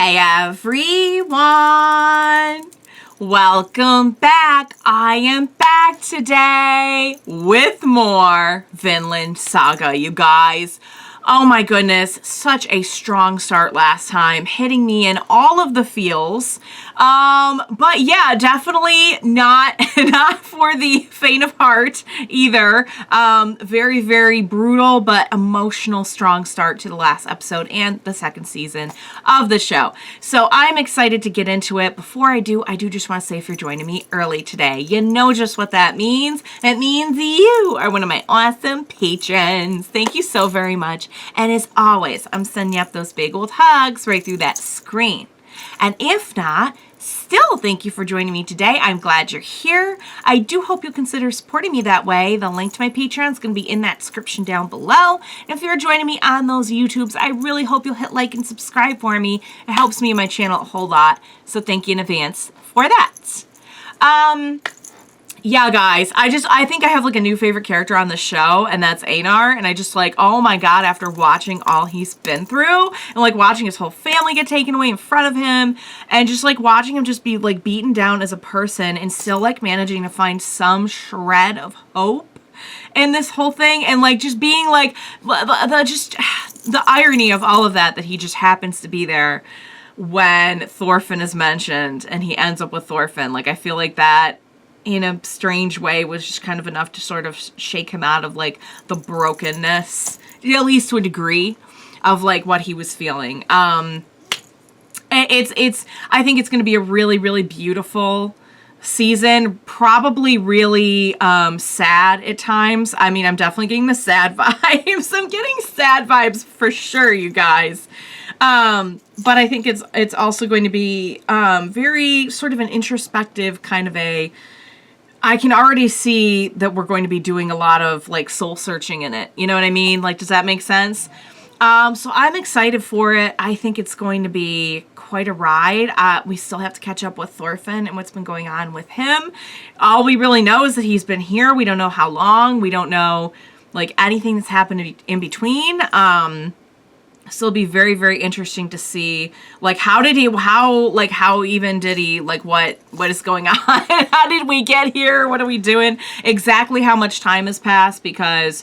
Hey everyone! Welcome back! I am back today with more Vinland Saga, you guys. Oh my goodness, such a strong start last time, hitting me in all of the feels. But yeah, definitely not for the faint of heart either. Very, very brutal but emotional, strong start to the last episode and the second season of the show. So I'm excited to get into it. Before I do just want to say if you're joining me early today, you know just what that means. It means you are one of my awesome patrons. Thank you so very much. And as always, I'm sending you up those big old hugs right through that screen. And if not, still thank you for joining me today. I'm glad you're here. I do hope you'll consider supporting me that way. The link to my Patreon is going to be in that description down below. And if you're joining me on those YouTubes, I really hope you'll hit like and subscribe for me. It helps me and my channel a whole lot. So thank you in advance for that. Yeah, guys, I think I have like a new favorite character on the show, and that's Einar. And I just like, oh my God, after watching all he's been through and like watching his whole family get taken away in front of him and just like watching him just be like beaten down as a person and still like managing to find some shred of hope in this whole thing. And like just being like the irony of all of that he just happens to be there when Thorfinn is mentioned and he ends up with Thorfinn. Like I feel like that in a strange way was just kind of enough to sort of shake him out of like the brokenness, at least to a degree, of like what he was feeling. I think it's going to be a really, really beautiful season, probably really sad at times. I mean, I'm definitely getting the sad vibes. I'm getting sad vibes for sure, you guys. But I think it's also going to be very sort of an introspective kind of I can already see that we're going to be doing a lot of like soul searching in it. You know what I mean? Like, does that make sense? So I'm excited for it. I think it's going to be quite a ride. We still have to catch up with Thorfinn and what's been going on with him. All we really know is that he's been here. We don't know how long. We don't know like anything that's happened in between. So it'll be very, very interesting to see, like, how even did he, like, what is going on? How did we get here? What are we doing? Exactly how much time has passed, because,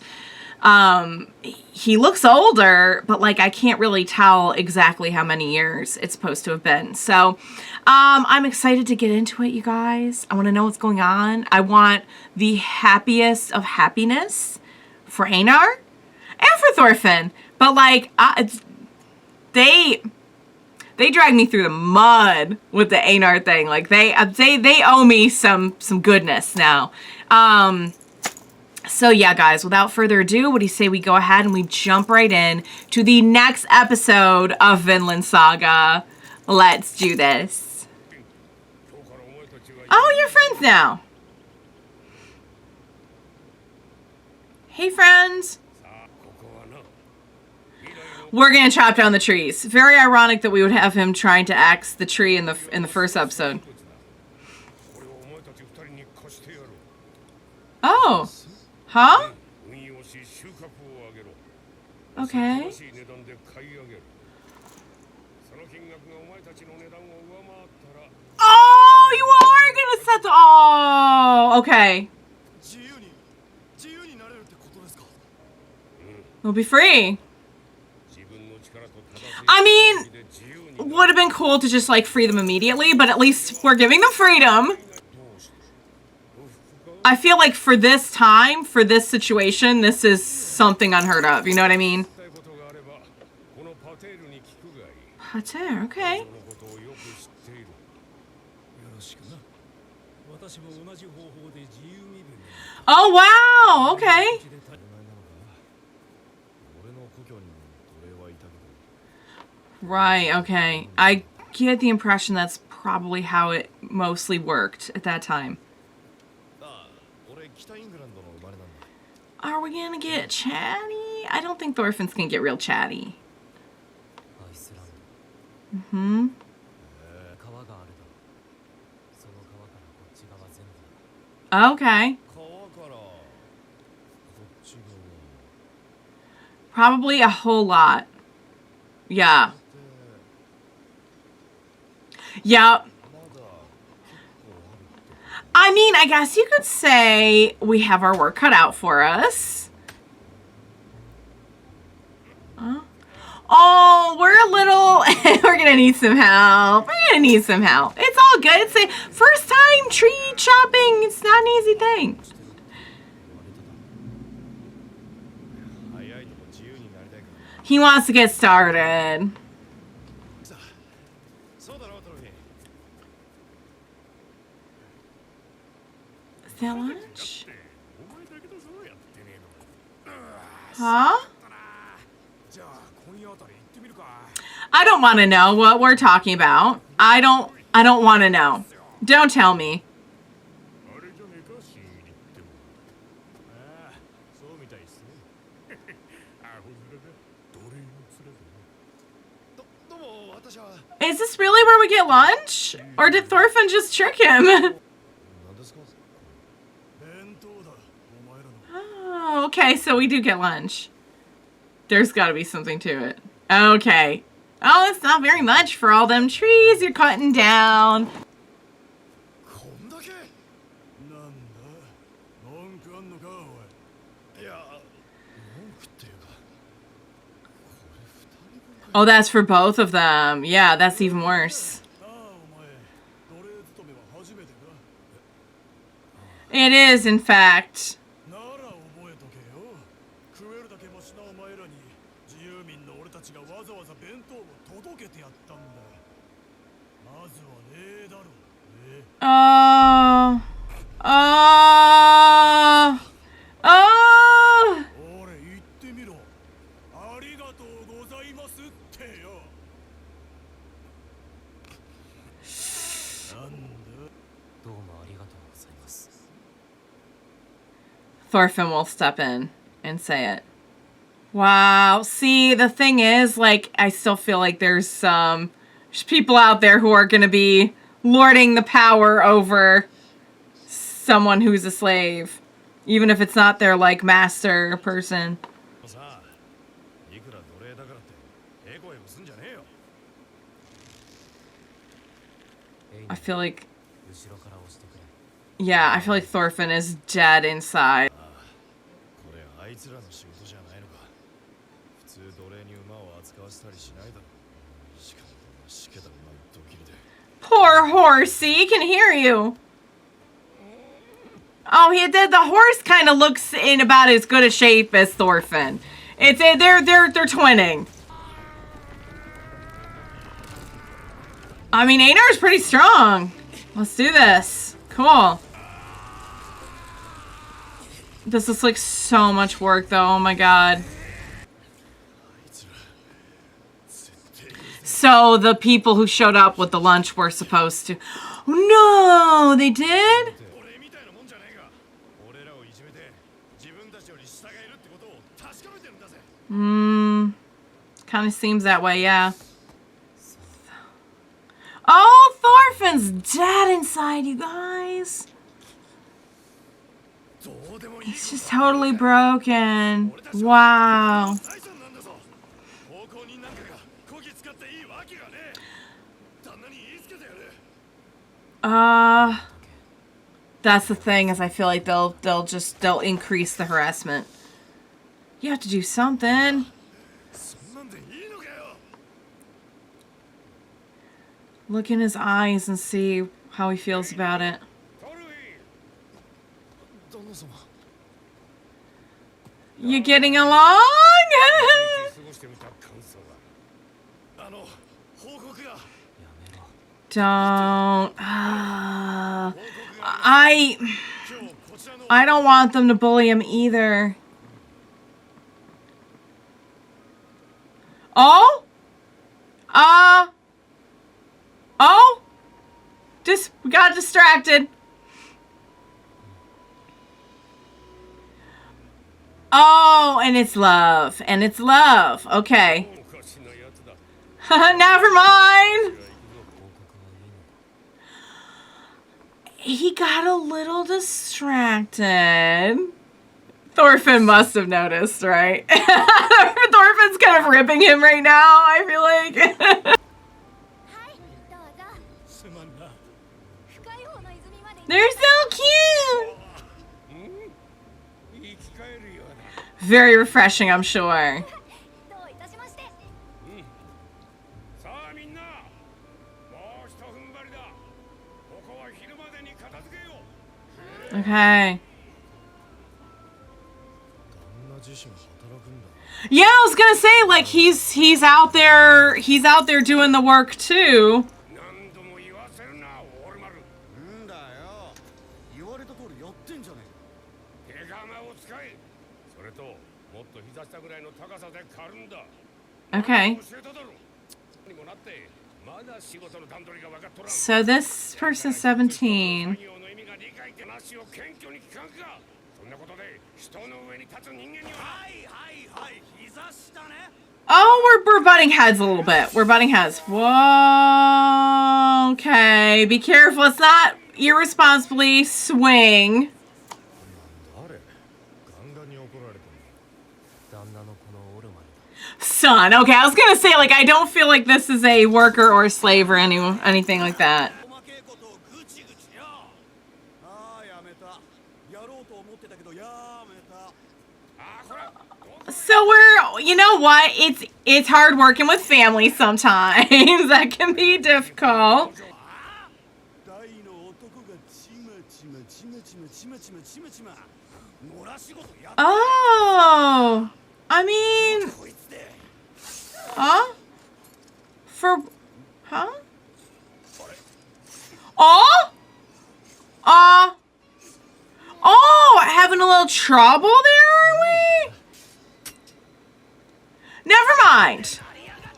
he looks older, but, like, I can't really tell exactly how many years it's supposed to have been. So, I'm excited to get into it, you guys. I want to know what's going on. I want the happiest of happiness for Einar and for Thorfinn. But like, they dragged me through the mud with the Einar thing. Like they owe me some goodness now. So yeah, guys, without further ado, what do you say we go ahead and we jump right in to the next episode of Vinland Saga? Let's do this. Oh, you're friends now. Hey, friends. We're gonna chop down the trees. Very ironic that we would have him trying to axe the tree in the first episode. Oh, huh? Okay. Oh, you are gonna set the. Oh, okay. We'll be free. I mean, would have been cool to just like free them immediately, but at least we're giving them freedom. I feel like for this time, for this situation, this is something unheard of. You know what I mean? Pater, okay. Oh, wow, okay. Right, okay. I get the impression that's probably how it mostly worked at that time. Are we gonna get chatty? I don't think Thorfinn's gonna get real chatty. Mm-hmm. Okay. Probably a whole lot. Yeah. Yep. I mean, I guess you could say we have our work cut out for us. Oh, we're a little... we're gonna need some help. We're gonna need some help. It's all good. It's a first time tree chopping. It's not an easy thing. He wants to get started. Is that lunch? Huh? I don't want to know what we're talking about. I don't want to know. Don't tell me. Is this really where we get lunch? Or did Thorfinn just trick him? Oh, okay, so we do get lunch. There's got to be something to it. Okay. Oh, it's not very much for all them trees you're cutting down. Oh, that's for both of them. Yeah, that's even worse. It is, in fact. Oh. Oh. Oh. Thorfinn will step in and say it. Wow. See, the thing is, like, I still feel like there's people out there who are going to be lording the power over someone who's a slave. Even if it's not their, like, master person. I feel like... Yeah, I feel like Thorfinn is dead inside. Poor horsey, he can hear you. Oh, he did. The horse kind of looks in about as good a shape as Thorfinn. They're twinning. I mean, Einar's pretty strong. Let's do this. Cool. This looks like so much work, though. Oh my god. So the people who showed up with the lunch were supposed to... No, they did? Kind of seems that way, yeah. Oh, Thorfinn's dead inside, you guys. He's just totally broken. Wow. That's the thing, is I feel like they'll increase the harassment. You have to do something. Look in his eyes and see how he feels about it. You getting along? Don't. I don't want them to bully him either. Oh? Oh? Just got distracted. Oh, and it's love. And it's love. Okay. Never mind. He got a little distracted. Thorfinn must have noticed, right? Thorfinn's kind of ripping him right now, I feel like. They're so cute. Very refreshing, I'm sure. Okay. Yeah, I was gonna say, like, he's out there doing the work too. Okay. So this person's 17. Oh, we're butting heads a little bit. We're butting heads. Whoa. Okay. Be careful. Let's not irresponsibly swing. Son. Okay, I was gonna say, like, I don't feel like this is a worker or a slave or anything like that. So you know what? It's hard working with family sometimes. That can be difficult. Oh, I mean, huh? Huh? Oh, having a little trouble there, are we? Never mind.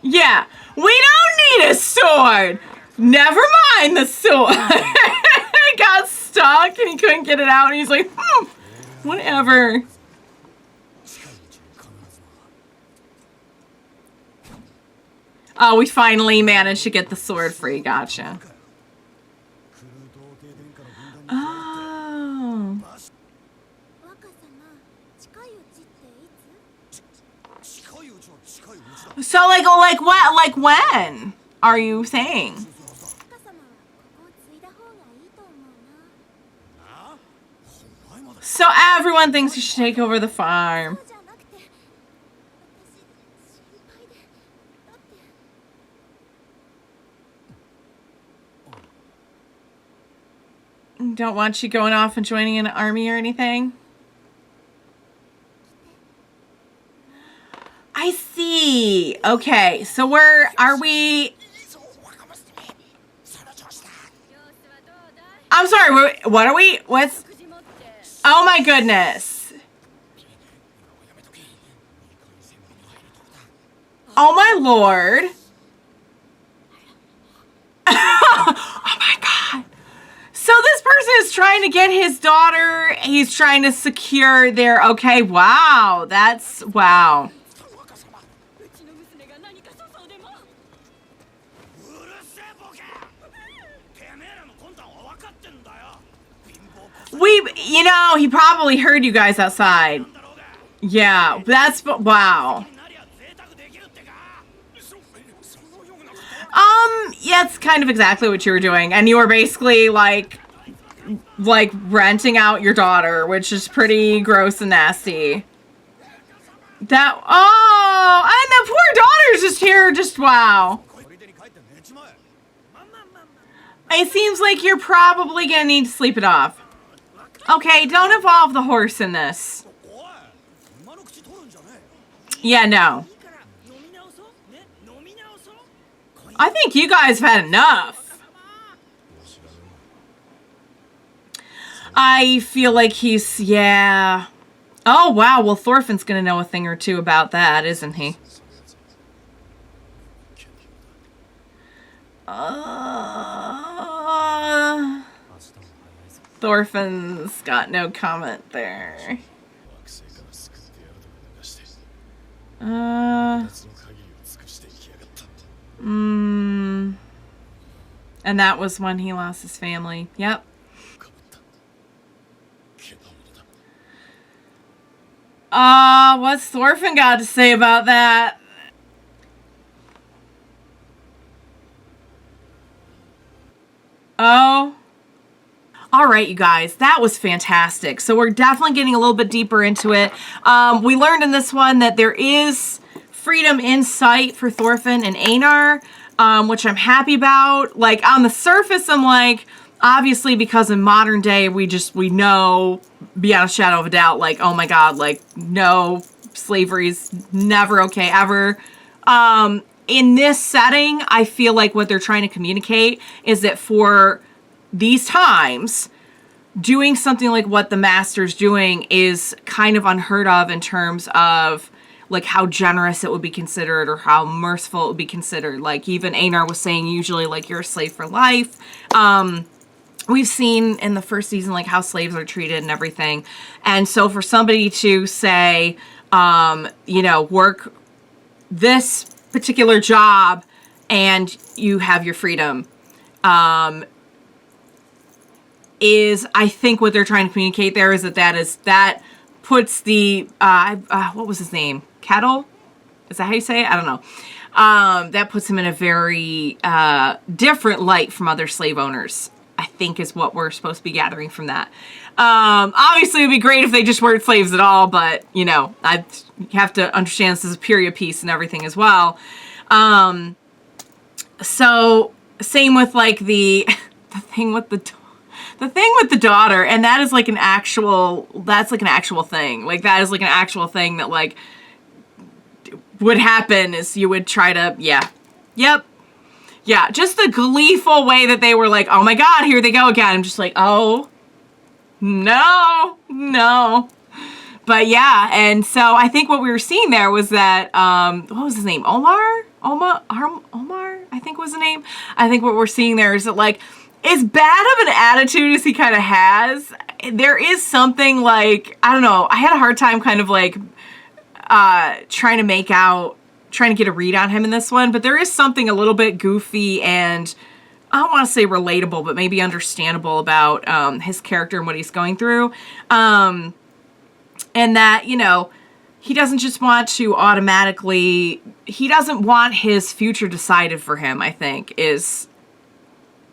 Yeah, we don't need a sword. Never mind the sword. He got stuck and he couldn't get it out, and he's like, whatever. Oh, we finally managed to get the sword free. Gotcha. Oh. So, like what? Like when are you saying? So everyone thinks you should take over the farm. Don't want you going off and joining an army or anything? I see. Okay, so where are we? I'm sorry, what are we? What's... Oh my goodness. Oh my lord. Oh my god. So this person is trying to get his daughter, he's trying to secure their... Okay, wow. That's... Wow. You know, he probably heard you guys outside. Yeah, that's... Wow. Yeah, it's kind of exactly what you were doing. And you were basically, like renting out your daughter, which is pretty gross and nasty. That... Oh! And the poor daughter's just here, just... Wow. It seems like you're probably gonna need to sleep it off. Okay, don't involve the horse in this. Yeah, no. I think you guys have had enough. I feel like he's... Yeah. Oh, wow. Well, Thorfinn's gonna know a thing or two about that, isn't he? Thorfinn's got no comment there. And that was when he lost his family. Yep. What's Thorfinn got to say about that? Oh. All right, you guys, that was fantastic. So we're definitely getting a little bit deeper into it. We learned in this one that there is freedom in sight for Thorfinn and Einar, which I'm happy about. Like, on the surface, I'm like, obviously, because in modern day, we know beyond a shadow of a doubt, like, oh my God, like, no, slavery's never okay, ever. In this setting, I feel like what they're trying to communicate is that for these times, doing something like what the Master's doing is kind of unheard of in terms of like how generous it would be considered or how merciful it would be considered. Like even Einar was saying, usually like you're a slave for life. We've seen in the first season like how slaves are treated and everything. And so for somebody to say, work this particular job and you have your freedom, is I think what they're trying to communicate there is that puts the what was his name? Ketil? Is that how you say it? I don't know. That puts him in a very different light from other slave owners, I think is what we're supposed to be gathering from that. Obviously it would be great if they just weren't slaves at all, but I have to understand this is a period piece and everything as well. So same with like the thing with the daughter, and that is like an actual thing. Like that is like an actual thing that like would happen is you would try to, just the gleeful way that they were like, oh my God, here they go again. I'm just like, oh, no. But yeah, and so I think what we were seeing there was that, what was his name? Omar, I think was the name. I think what we're seeing there is that like, as bad of an attitude as he kind of has, there is something like, I don't know, I had a hard time kind of like trying to get a read on him in this one, but there is something a little bit goofy and I don't want to say relatable, but maybe understandable about his character and what he's going through. And that, he doesn't just want to he doesn't want his future decided for him, I think, is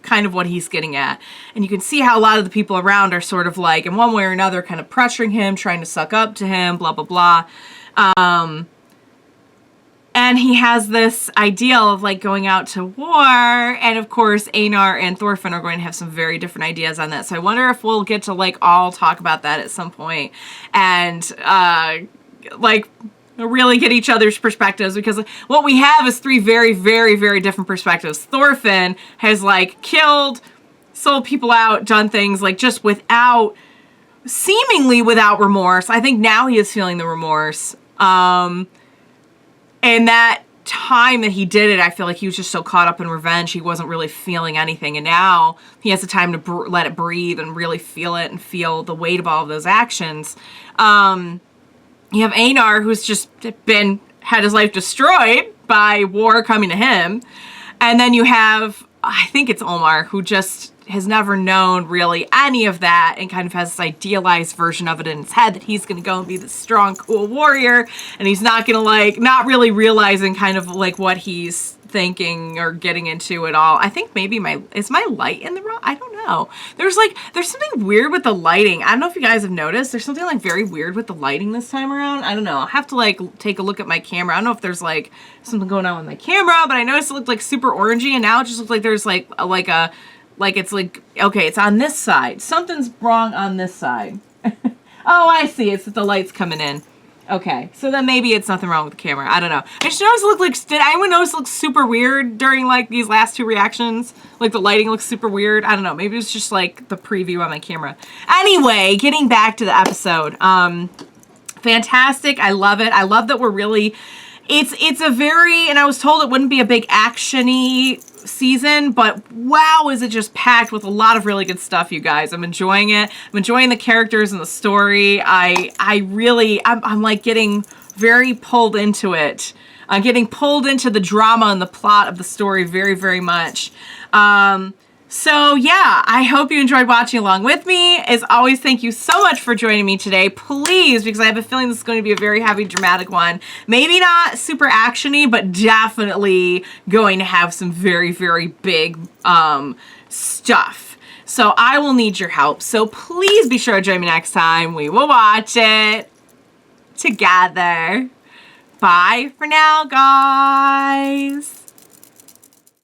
kind of what he's getting at. And you can see how a lot of the people around are sort of like, in one way or another, kind of pressuring him, trying to suck up to him, blah, blah, blah. And he has this ideal of like going out to war. And of course, Einar and Thorfinn are going to have some very different ideas on that. So I wonder if we'll get to like all talk about that at some point and really get each other's perspectives, because what we have is three very, very, very different perspectives. Thorfinn has like killed, sold people out, done things like just seemingly without remorse. I think now he is feeling the remorse. And that time that he did it, I feel like he was just so caught up in revenge, he wasn't really feeling anything. And now he has the time to let it breathe and really feel it and feel the weight of all of those actions. You have Einar, who's just had his life destroyed by war coming to him. And then you have, I think it's Omar, who just has never known really any of that and kind of has this idealized version of it in his head that he's going to go and be this strong, cool warrior. And he's not going to not really realizing kind of like what he's thinking or getting into at all. I think maybe is my light in the wrong? I don't know. There's something weird with the lighting. I don't know if you guys have noticed. There's something like very weird with the lighting this time around. I don't know. I'll have to take a look at my camera. I don't know if there's like something going on with my camera, but I noticed it looked like super orangey, and now it just looks like there's okay, it's on this side. Something's wrong on this side. Oh, I see. It's that the light's coming in. Okay, so then maybe it's nothing wrong with the camera. I don't know. I just noticed did anyone notice it looked super weird during like these last two reactions? Like the lighting looks super weird. I don't know. Maybe it's just like the preview on my camera. Anyway, getting back to the episode. Fantastic. I love it. I love that we're really, it's a very, and I was told it wouldn't be a big action-y season, but wow, is it just packed with a lot of really good stuff, you guys. I'm enjoying it. I'm enjoying the characters and the story. I'm like getting very pulled into it. I'm getting pulled into the drama and the plot of the story very, very much. So yeah, I hope you enjoyed watching along with me. As always, thank you so much for joining me today. Please, because I have a feeling this is going to be a very heavy, dramatic one. Maybe not super action-y, but definitely going to have some very, very big stuff. So I will need your help. So please be sure to join me next time. We will watch it together. Bye for now, guys.